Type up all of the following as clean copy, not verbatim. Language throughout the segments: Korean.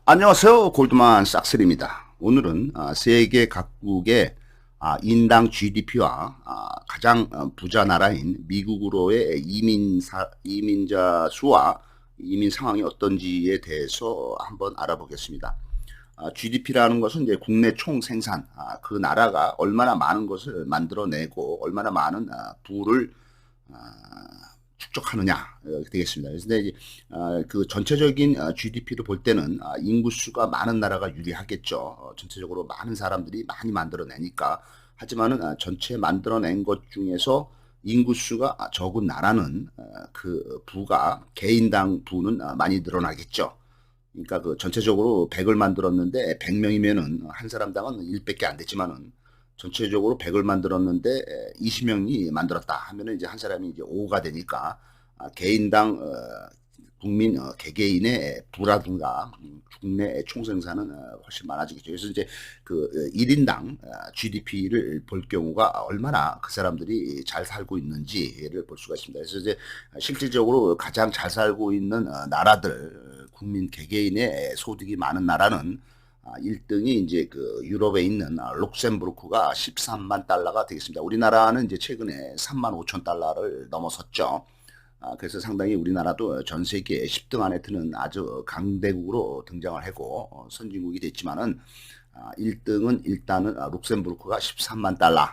안녕하세요. 골드만 삭스입니다. 오늘은 세계 각국의 인당 GDP와 가장 부자 나라인 미국으로의 이민자 수와 이민 상황이 어떤지에 대해서 한번 알아보겠습니다. GDP라는 것은 이제 국내 총 생산, 그 나라가 얼마나 많은 것을 만들어내고 얼마나 많은 부를 아, 축적하느냐 되겠습니다. 그래서 이제 그 전체적인 GDP를 볼 때는 인구수가 많은 나라가 유리하겠죠. 전체적으로 많은 사람들이 많이 만들어내니까. 하지만은 전체 만들어낸 것 중에서 인구수가 적은 나라는 그 부가 개인당 부는 많이 늘어나겠죠. 그러니까 그 전체적으로 100을 만들었는데 100명이면은 한 사람당은 1밖에 안 되지만은 전체적으로 100을 만들었는데 20명이 만들었다 하면은 이제 한 사람이 이제 5가 되니까 개인당 국민 개개인의 부라든가 국내 총생산은 훨씬 많아지겠죠. 그래서 이제 그 1인당 GDP를 볼 경우가 얼마나 그 사람들이 잘 살고 있는지를 볼 수가 있습니다. 그래서 이제 실질적으로 가장 잘 살고 있는 나라들 국민 개개인의 소득이 많은 나라는 1등이 이제 그 유럽에 있는 룩셈부르크가 13만 달러가 되겠습니다. 우리나라는 이제 최근에 3만 5천 달러를 넘어섰죠. 그래서 상당히 우리나라도 전 세계 10등 안에 드는 아주 강대국으로 등장을 하고 선진국이 됐지만은 1등은 일단은 룩셈부르크가 13만 달러.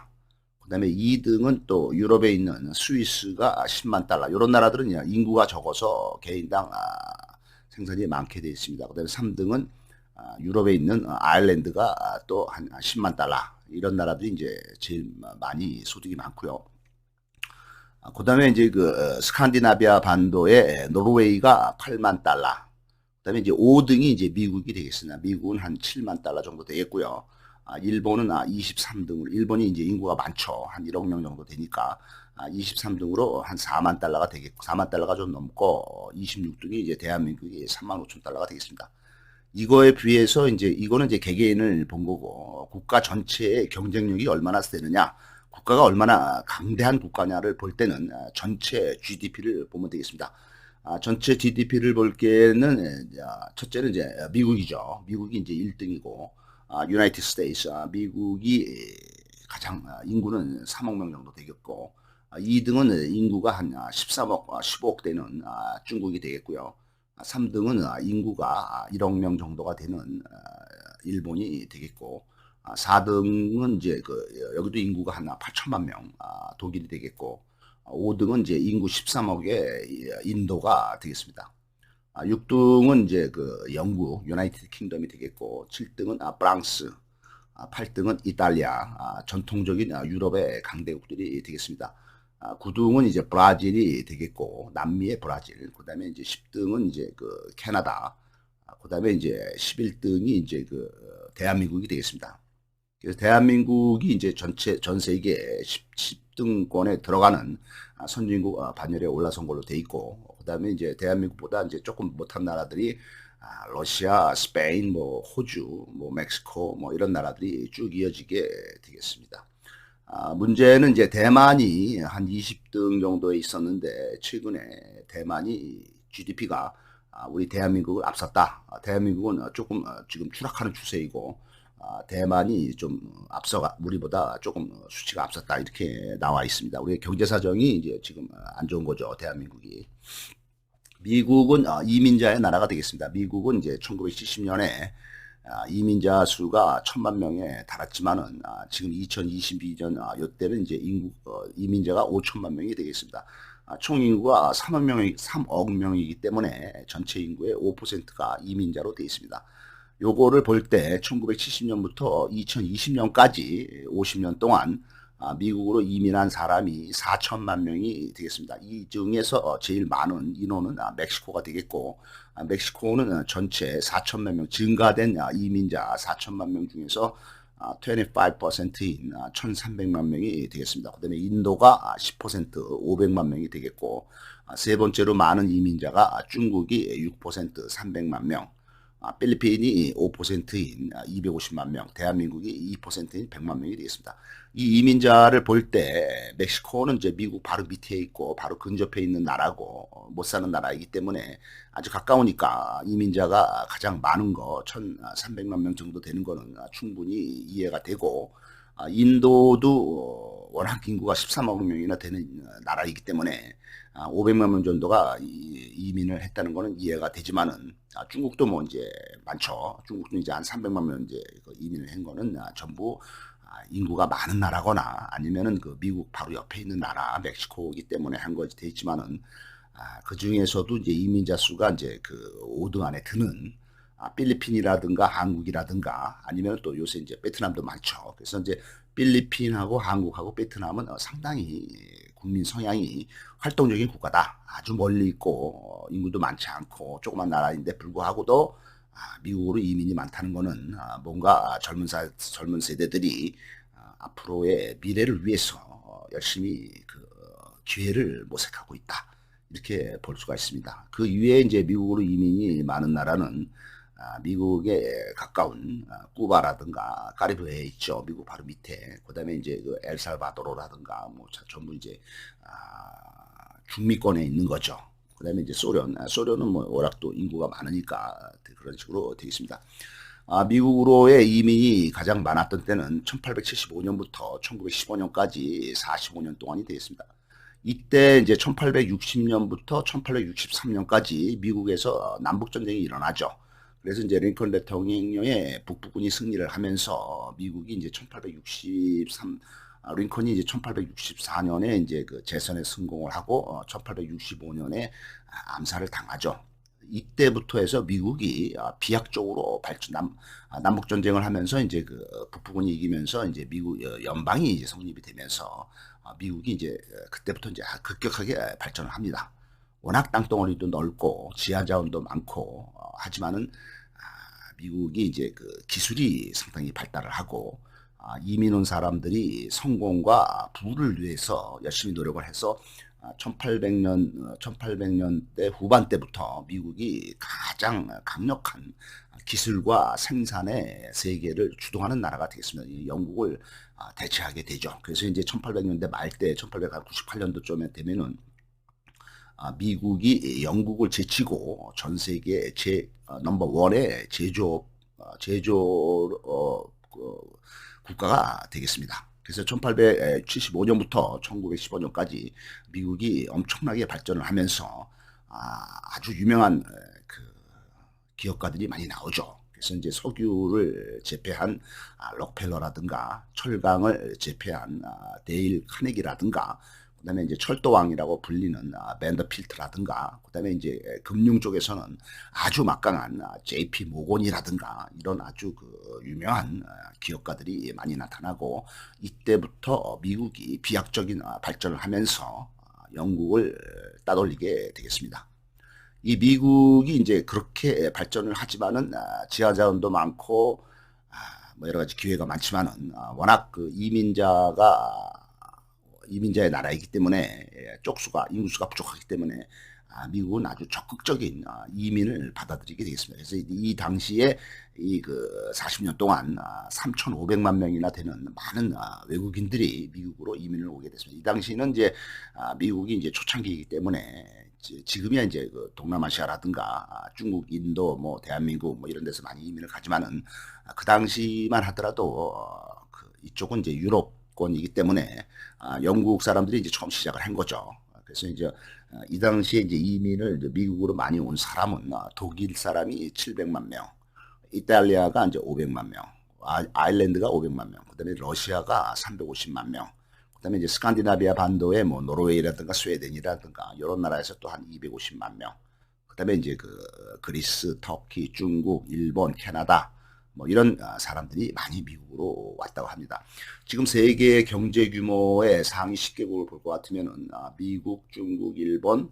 그다음에 2등은 또 유럽에 있는 스위스가 10만 달러. 이런 나라들은 인구가 적어서 개인당 생산이 많게 되어 있습니다. 그다음에 3등은 유럽에 있는 아일랜드가 또 한 10만 달러. 이런 나라들이 이제 제일 많이 소득이 많고요. 그다음에 이제 그 스칸디나비아 반도의 노르웨이가 8만 달러. 그다음에 이제 5등이 이제 미국이 되겠습니다. 미국은 한 7만 달러 정도 되겠고요. 일본은 23등으로 일본이 이제 인구가 많죠. 한 1억 명 정도 되니까 23등으로 한 4만 달러가 되겠고 4만 달러가 좀 넘고 26등이 이제 대한민국이 3만 5천 달러가 되겠습니다. 이거에 비해서 이제 이거는 이제 개개인을 본 거고 국가 전체의 경쟁력이 얼마나 세느냐, 국가가 얼마나 강대한 국가냐를 볼 때는 전체 GDP를 보면 되겠습니다. 전체 GDP를 볼 때는 첫째는 이제 미국이죠. 미국이 이제 1등이고 유나이티드 스테이츠 미국이 가장 인구는 3억 명 정도 되겠고 2등은 인구가 한 13억, 15억 되는 중국이 되겠고요. 3등은 인구가 1억 명 정도가 되는 일본이 되겠고 4등은 이제 그 여기도 인구가 한 8천만 명 독일이 되겠고 5등은 이제 인구 13억의 인도가 되겠습니다. 6등은 이제 그 영국 유나이티드 킹덤이 되겠고 7등은 프랑스 8등은 이탈리아 전통적인 유럽의 강대국들이 되겠습니다. 9등은 이제 브라질이 되겠고 남미의 브라질 그다음에 이제 10등은 이제 그 캐나다 그다음에 이제 11등이 이제 그 대한민국이 되겠습니다. 그래서 대한민국이 이제 전 세계 10등권에 들어가는 선진국 반열에 올라선 걸로 돼 있고, 그다음에 이제 대한민국보다 이제 조금 못한 나라들이 러시아, 스페인, 뭐 호주, 뭐 멕시코, 뭐 이런 나라들이 쭉 이어지게 되겠습니다. 문제는 이제 대만이 한 20등 정도에 있었는데 최근에 대만이 GDP가 우리 대한민국을 앞섰다. 대한민국은 조금 지금 추락하는 추세이고 대만이 좀 앞서가 우리보다 조금 수치가 앞섰다 이렇게 나와 있습니다. 우리의 경제 사정이 이제 지금 안 좋은 거죠. 대한민국이. 미국은 이민자의 나라가 되겠습니다. 미국은 이제 1970년에 이민자 수가 1천만 명에 달했지만은 지금 2022년 이때는 이제 인구 이민자가 5천만 명이 되겠습니다. 총 인구가 3억 명이기 때문에 전체 인구의 5%가 이민자로 되어 있습니다. 요거를 볼 때 1970년부터 2020년까지 50년 동안 미국으로 이민한 사람이 4천만 명이 되겠습니다. 이 중에서 제일 많은 인원은 멕시코가 되겠고 멕시코는 전체 4천만 명 증가된 이민자 4천만 명 중에서 25%인 1,300만 명이 되겠습니다. 그다음에 인도가 10% 500만 명이 되겠고 세 번째로 많은 이민자가 중국이 6% 300만 명 필리핀이 5%인 250만 명, 대한민국이 2%인 100만 명이 되겠습니다. 이 이민자를 볼 때 멕시코는 이제 미국 바로 밑에 있고 바로 근접해 있는 나라고 못 사는 나라이기 때문에 아주 가까우니까 이민자가 가장 많은 거 1,300만 명 정도 되는 거는 충분히 이해가 되고, 인도도 워낙 인구가 13억 명이나 되는 나라이기 때문에 500만 명 정도가 이민을 했다는 거는 이해가 되지만은, 중국도 뭐 이제 많죠. 중국도 이제 한 300만 명 이제 이민을 한 거는 전부 인구가 많은 나라거나 아니면은 그 미국 바로 옆에 있는 나라 멕시코이기 때문에 한 것이 돼 있지만은, 그 중에서도 이제 이민자 수가 이제 그 5등 안에 드는 필리핀이라든가 한국이라든가 아니면 또 요새 이제 베트남도 많죠. 그래서 이제 필리핀하고 한국하고 베트남은 상당히 국민 성향이 활동적인 국가다. 아주 멀리 있고 인구도 많지 않고 조그만 나라인데 불구하고도 미국으로 이민이 많다는 거는 뭔가 젊은 세대들이 앞으로의 미래를 위해서 열심히 그 기회를 모색하고 있다. 이렇게 볼 수가 있습니다. 그 이외에 이제 미국으로 이민이 많은 나라는 미국에 가까운 쿠바라든가 카리브해에 있죠. 미국 바로 밑에. 그다음에 이제 그 엘살바도르라든가 뭐 전부 이제 중미권에 있는 거죠. 그다음에 이제 소련은 뭐 워낙 또 인구가 많으니까 그런 식으로 되어 있습니다. 미국으로의 이민이 가장 많았던 때는 1875년부터 1915년까지 45년 동안이 되겠습니다. 이때 이제 1860년부터 1863년까지 미국에서 남북전쟁이 일어나죠. 그래서 이제 링컨 대통령의 북부군이 승리를 하면서 미국이 이제 1863, 링컨이 이제 1864년에 이제 그 재선에 성공을 하고 1865년에 암살을 당하죠. 이때부터 해서 미국이 비약적으로 남북 전쟁을 하면서 이제 그 북부군이 이기면서 이제 미국 연방이 이제 성립이 되면서 미국이 이제 그때부터 이제 급격하게 발전을 합니다. 워낙 땅덩어리도 넓고 지하 자원도 많고 하지만은 미국이 이제 그 기술이 상당히 발달을 하고 이민 온 사람들이 성공과 부를 위해서 열심히 노력을 해서 1800년대 후반때부터 미국이 가장 강력한 기술과 생산의 세계를 주동하는 나라가 되겠습니다. 영국을 대체하게 되죠. 그래서 이제 1800년대 말때 1898년도쯤에 되면은 미국이 영국을 제치고 전 세계 넘버 원의 제조 국가가 되겠습니다. 그래서 1875년부터 1915년까지 미국이 엄청나게 발전을 하면서 아주 유명한 그 기업가들이 많이 나오죠. 그래서 이제 석유를 제패한 록펠러라든가 철강을 제패한 데일 카네기라든가 그다음에 이제 철도왕이라고 불리는 밴더필트라든가 그다음에 이제 금융 쪽에서는 아주 막강한 JP 모건이라든가 이런 아주 그 유명한 기업가들이 많이 나타나고 이때부터 미국이 비약적인 발전을 하면서 영국을 따돌리게 되겠습니다. 이 미국이 이제 그렇게 발전을 하지만은 지하 자원도 많고 뭐 여러 가지 기회가 많지만은 워낙 그 이민자의 나라이기 때문에 인구수가 부족하기 때문에 미국은 아주 적극적인 이민을 받아들이게 되겠습니다. 그래서 이 당시에 이 그 40년 동안 3,500만 명이나 되는 많은 외국인들이 미국으로 이민을 오게 됐습니다. 이 당시는 이제 미국이 이제 초창기이기 때문에 지금이야 이제 그 동남아시아라든가 중국, 인도, 뭐 대한민국 뭐 이런 데서 많이 이민을 가지만은 그 당시만 하더라도 이쪽은 이제 유럽권이기 때문에 영국 사람들이 이제 처음 시작을 한 거죠. 그래서 이제 이 당시에 이제 이민을 이제 미국으로 많이 온 사람은 독일 사람이 700만 명, 이탈리아가 이제 500만 명, 아일랜드가 500만 명, 그다음에 러시아가 350만 명, 그다음에 이제 스칸디나비아 반도에 뭐 노르웨이라든가 스웨덴이라든가 이런 나라에서 또 한 250만 명, 그다음에 이제 그 그리스, 터키, 중국, 일본, 캐나다 뭐 이런 사람들이 많이 미국으로 왔다고 합니다. 지금 세계 경제 규모의 상위 10개국을 볼 것 같으면은 미국, 중국, 일본,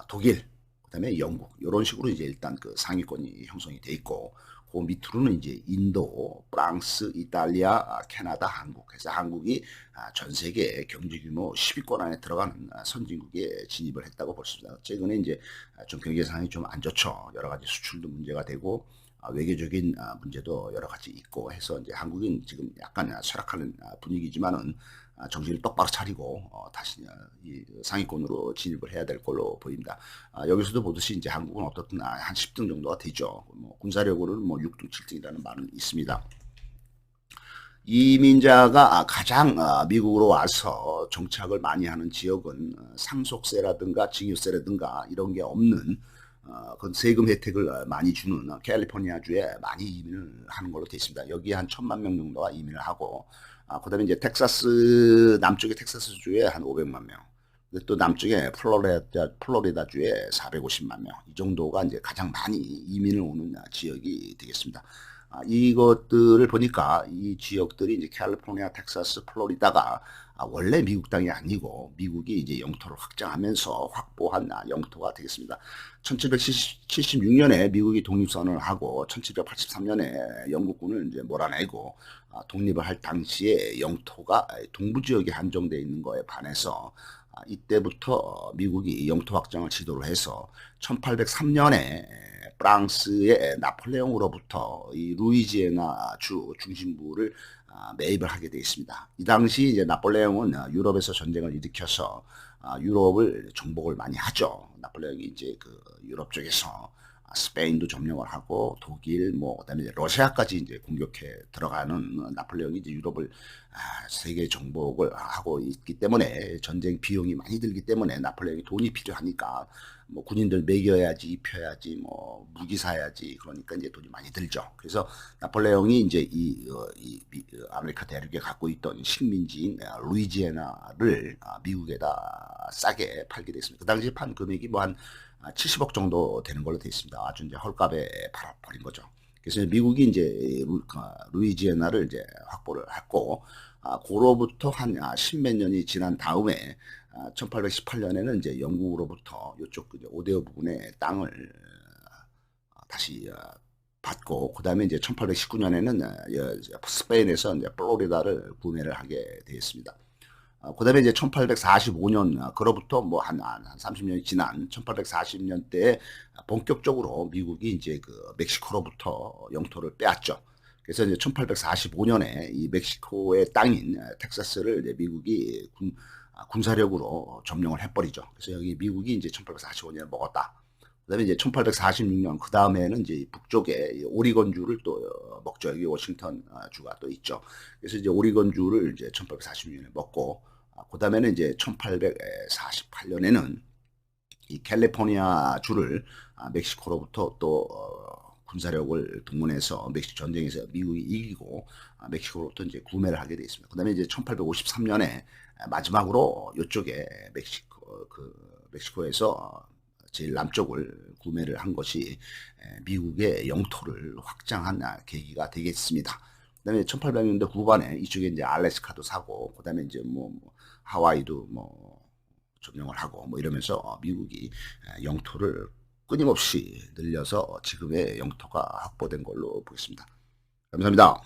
독일, 그다음에 영국 이런 식으로 이제 일단 그 상위권이 형성이 돼 있고 그 밑으로는 이제 인도, 프랑스, 이탈리아, 캐나다, 한국 해서 한국이 전 세계 경제 규모 10위권 안에 들어가는 선진국에 진입을 했다고 볼 수 있습니다. 최근에 이제 좀 경제 상황이 좀 안 좋죠. 여러 가지 수출도 문제가 되고 외교적인 문제도 여러 가지 있고 해서 이제 한국은 지금 약간 쇠락하는 분위기지만은 정신을 똑바로 차리고 다시 이 상위권으로 진입을 해야 될 걸로 보입니다. 여기서도 보듯이 이제 한국은 어떻든 한 10등 정도가 되죠. 뭐 군사력으로는 뭐 6등, 7등이라는 말은 있습니다. 이민자가 가장 미국으로 와서 정착을 많이 하는 지역은 상속세라든가 증여세라든가 이런 게 없는 그 세금 혜택을 많이 주는 캘리포니아주에 많이 이민을 하는 걸로 되어 있습니다. 여기 한 1,000만 명 정도가 이민을 하고 그다음에 이제 텍사스 남쪽의 텍사스주에 한 500만 명. 또 남쪽에 플로리다주에 450만 명. 이 정도가 이제 가장 많이 이민을 오는 지역이 되겠습니다. 이것들을 보니까 이 지역들이 이제 캘리포니아, 텍사스, 플로리다가 원래 미국 땅이 아니고 미국이 이제 영토를 확장하면서 확보한 영토가 되겠습니다. 1776년에 미국이 독립선언을 하고 1783년에 영국군을 이제 몰아내고 독립을 할 당시에 영토가 동부 지역에 한정되어 있는 거에 반해서 이때부터 미국이 영토 확장을 지도를 해서 1803년에 프랑스의 나폴레옹으로부터 이 루이지애나 주 중심부를 매입을 하게 되어 있습니다. 이 당시 이제 나폴레옹은 유럽에서 전쟁을 일으켜서 유럽을 정복을 많이 하죠. 나폴레옹이 이제 그 유럽 쪽에서 스페인도 점령을 하고 독일 그다음에 이제 러시아까지 이제 공격해 들어가는 나폴레옹이 이제 유럽을 세계 정복을 하고 있기 때문에 전쟁 비용이 많이 들기 때문에 나폴레옹이 돈이 필요하니까 뭐 군인들 먹여야지 입혀야지 뭐 무기 사야지 그러니까 이제 돈이 많이 들죠. 그래서 나폴레옹이 이제 아메리카 대륙에 갖고 있던 식민지인 루이지애나를 미국에다 싸게 팔게 됐습니다. 그 당시에 판 금액이 뭐 한 70억 정도 되는 걸로 되어 있습니다. 아주 이제 헐값에 팔아버린 거죠. 그래서 미국이 이제 루이지애나를 이제 확보를 했고, 그로부터 한 10몇 년이 지난 다음에 1818년에는 이제 영국으로부터 이쪽 오데오 부근의 땅을 다시 받고, 그 다음에 이제 1819년에는 스페인에서 이제 플로리다를 구매를 하게 되었습니다. 그 다음에 이제 1845년, 그로부터 뭐 한 30년이 지난 1840년대에 본격적으로 미국이 이제 그 멕시코로부터 영토를 빼앗죠. 그래서 이제 1845년에 이 멕시코의 땅인 텍사스를 이제 미국이 군사력으로 점령을 해버리죠. 그래서 여기 미국이 이제 1845년에 먹었다. 그다음에 이제 1846년 그 다음에는 이제 북쪽에 오리건주를 또 먹죠. 여기 워싱턴 주가 또 있죠. 그래서 이제 오리건주를 이제 1846년에 먹고 그 다음에는 이제 1848년에는 이 캘리포니아 주를 멕시코로부터 또 군사력을 동원해서 멕시코 전쟁에서 미국이 이기고 멕시코로부터 이제 구매를 하게 되어 있습니다. 그다음에 이제 1853년에 마지막으로 이쪽에 멕시코에서 제일 남쪽을 구매를 한 것이 미국의 영토를 확장한 계기가 되겠습니다. 그다음에 1800년대 후반에 이쪽에 이제 알래스카도 사고, 그다음에 이제 뭐 하와이도 뭐 점령을 하고 뭐 이러면서 미국이 영토를 끊임없이 늘려서 지금의 영토가 확보된 걸로 보겠습니다. 감사합니다.